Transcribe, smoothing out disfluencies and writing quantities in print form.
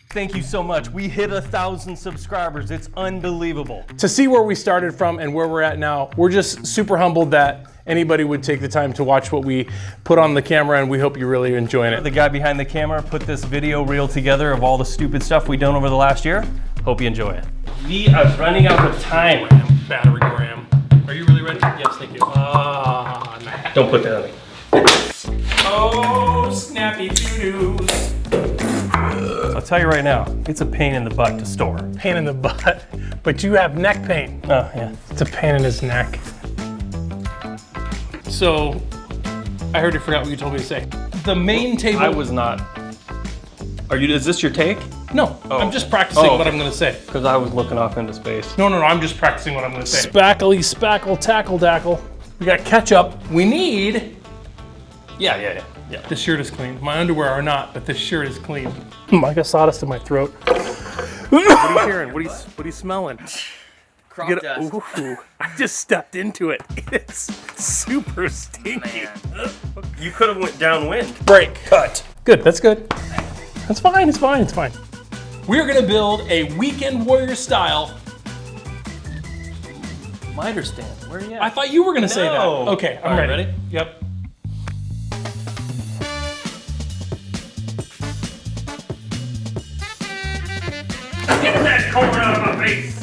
Thank you so much. We hit 1,000 subscribers. It's unbelievable. To see where we started from and where we're at now, we're just super humbled that anybody would take the time to watch what we put on the camera, and we hope you're really enjoying it. The guy behind the camera put this video reel together of all the stupid stuff we've done over the last year. Hope you enjoy it. We are running out of time. Battery gram. Are you really ready? Yes, thank you. Ah, nice. Don't put that on me. Oh, snappy doo-doos. I'll tell you right now, it's a pain in the butt to store. Pain in the butt, but you have neck pain. Oh, yeah. It's a pain in his neck. So, I heard you forgot what you told me to say. The main table. I was not. Is this your take? No, I'm just practicing what I'm gonna say. Because I was looking off into space. No, I'm just practicing what I'm gonna say. Spackly, spackle, tackle, dackle. We got ketchup. We need. Yeah. This shirt is clean. My underwear are not, but this shirt is clean. I got sawdust in my throat. What are you hearing? What are you smelling? Crop dust. Ooh, I just stepped into it. It's super stinky. Man. You could have went downwind. Break. Cut. Good, that's good. That's fine, it's fine. We're gonna build a weekend warrior style. Miter stand. Where are you at? I thought you were gonna say that. No. Okay, I'm All right, ready. ready? Yep. Get that corn out of my face!